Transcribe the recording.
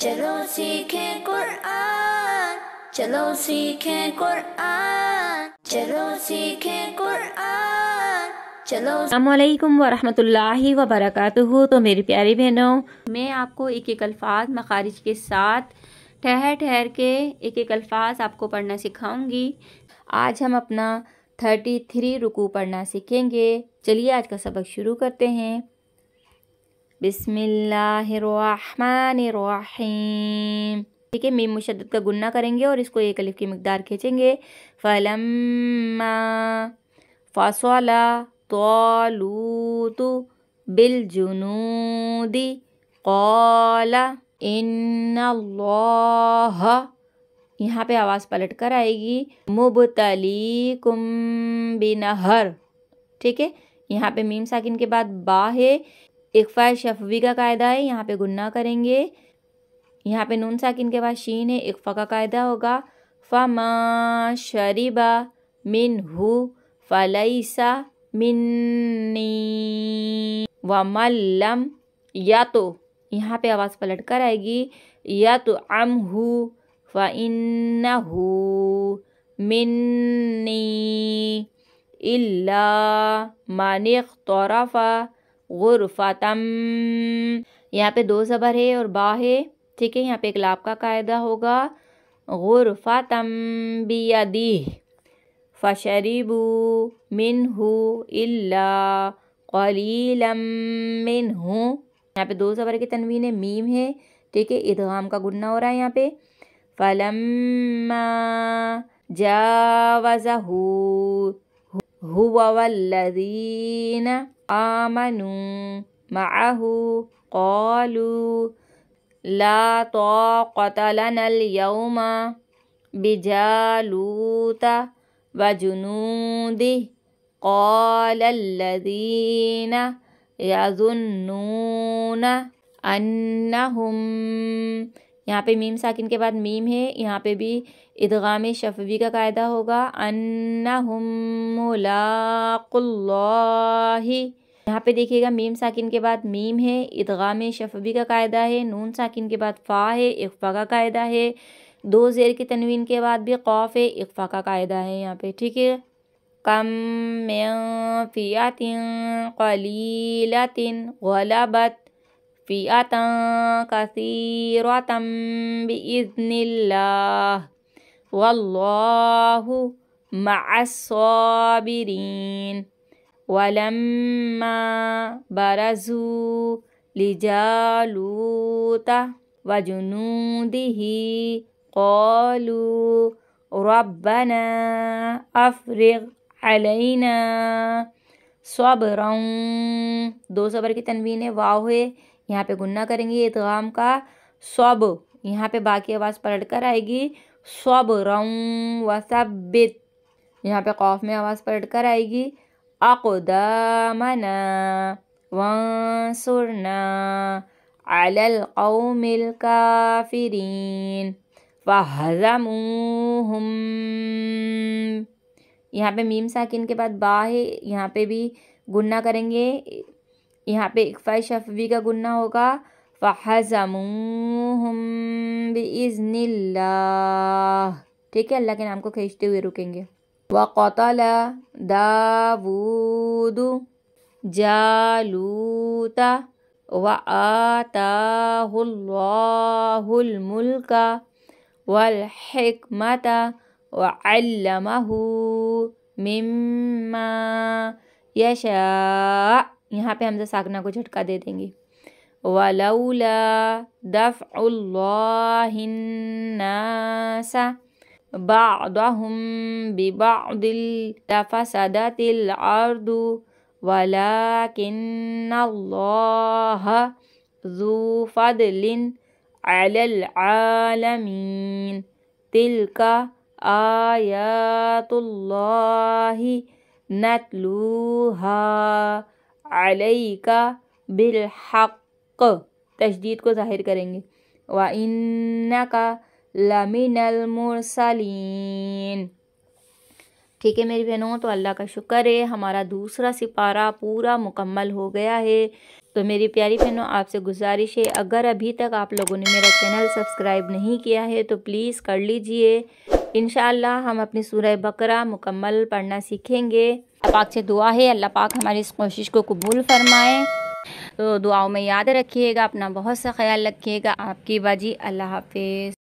چلو سیکھیں قرآن، چلو سیکھیں قرآن، چلو سیکھیں قرآن، چلو۔ السلام علیکم ورحمۃ اللہ وبرکاتہ۔ تو میری پیاری بہنوں، میں آپ کو ایک ایک الفاظ مخارج کے ساتھ ٹھہر کے ایک ایک الفاظ آپ کو پڑھنا سکھاؤں گی۔ آج ہم اپنا 33 رکوع پڑھنا سیکھیں گے۔ چلیے آج کا سبق شروع کرتے ہیں۔ بسم اللہ الرحمن الرحیم۔ ٹھیک ہے، میم مشدد کا گنہ کریں گے اور اس کو ایک الف کی مقدار کھینچیں گے۔ فلما فصل طالوت بالجنود قال ان اللہ، یہاں پہ آواز پلٹ کر آئے گی، مبتلیکم بنہر۔ ٹھیک ہے، یہاں پہ میم ساکن کے بعد با ہے، اخفاء شفوی کا قاعدہ ہے، یہاں پہ گنہ کریں گے۔ یہاں پہ نون ساکن کے بعد شین ہے، اخفاء کا قاعدہ ہوگا۔ فما شرب منہ فلیس منی ومن لم یطع، یہاں پہ آواز پلٹ کر آئے گی، یطعمہ فإنہ منی الا من اغترف غرفتم، یہاں پہ دو زبر ہے اور با ہے۔ ٹھیک ہے، یہاں پہ ایک لام کا قاعدہ ہوگا، غرفتم بیدہ، فشربوا منہ الا قلیلا منہ، یہاں پہ دو زبر کی تنوین ہے، میم ہے۔ ٹھیک ہے، ادغام کا گنہ ہو رہا ہے یہاں پہ۔ فلما جاوزہ هو والذین آمنوا معه قالوا لا طاقت لنا اليوم بجالوت وجنوده قال الذین یظنون انہم، یہاں پہ میم ساکن کے بعد میم ہے، یہاں پہ بھی ادغام شفوی کا قاعدہ ہوگا، انہم ملاقو اللہ، یہاں پہ دیکھیے گا میم ساکن کے بعد میم ہے، ادغام شفوی کا قاعدہ ہے، نون ساکن کے بعد فا ہے، اخفاء کا قاعدہ ہے، دو زیر کی تنوین کے بعد بھی قاف ہے، اخفاء کا قاعدہ ہے یہاں پہ۔ ٹھیک ہے، کم من فئۃ قلیلۃ غلبت فئۃ کثیرۃ بإذن اللہ واللہ مع الصابرین۔ ولما برزوا لجالوت وجنوده قالوا ربنا افرغ علینا صبرا، دو صبر کی تنوین ہے، واو ہے، یہاں پہ گنہ کریں گے ادغام کا، صب، یہاں پہ باقی آواز پلٹ کر آئے گی، صبرا وثبت، یہاں پہ قاف میں آواز پلٹ کر آئے گی، اقدامنا وانصرنا علی القوم الکافرین فہزموہم، یہاں پہ میم ساکن کے بعد با ہے، یہاں پہ بھی گنہ کریں گے، یہاں پہ اخفاء شفوی کا گنہ ہوگا، فہزموہم بإذن اللہ۔ ٹھیک ہے، اللہ کے نام کو کھینچتے ہوئے رکیں گے۔ وقتل داود جالوت وآتاہ اللہ الملک والحکمت وعلمہ مما یشاء، یہاں پہ حمزہ ساکنہ کو جھٹکا دے دیں گے۔ ولولا دفع اللہ الناس بعضهم ببعض لفسدت الارض ولكن اللہ ذو فضل علی العالمین تلک آیات اللہ نتلوہا علیک بالحق، تشدید کو ظاہر کریں گے، وَإِنَّكَ لَمِنَ الْمُرْسَلِينَ۔ ٹھیک ہے میری بہنوں، تو اللہ کا شکر ہے، ہمارا دوسرا سپارہ پورا مکمل ہو گیا ہے۔ تو میری پیاری بہنوں آپ سے گزارش ہے اگر ابھی تک آپ لوگوں نے میرا چینل سبسکرائب نہیں کیا ہے تو پلیز کر لیجئے۔ انشاءاللہ ہم اپنی سورہ بقرہ مکمل پڑھنا سیکھیں گے۔ اللہ پاک سے دعا ہے اللہ پاک ہماری اس کوشش کو قبول فرمائے۔ تو دعاؤں میں یاد رکھیے گا، اپنا بہت سا خیال رکھیے گا۔ آپ کی باجی، اللہ حافظ۔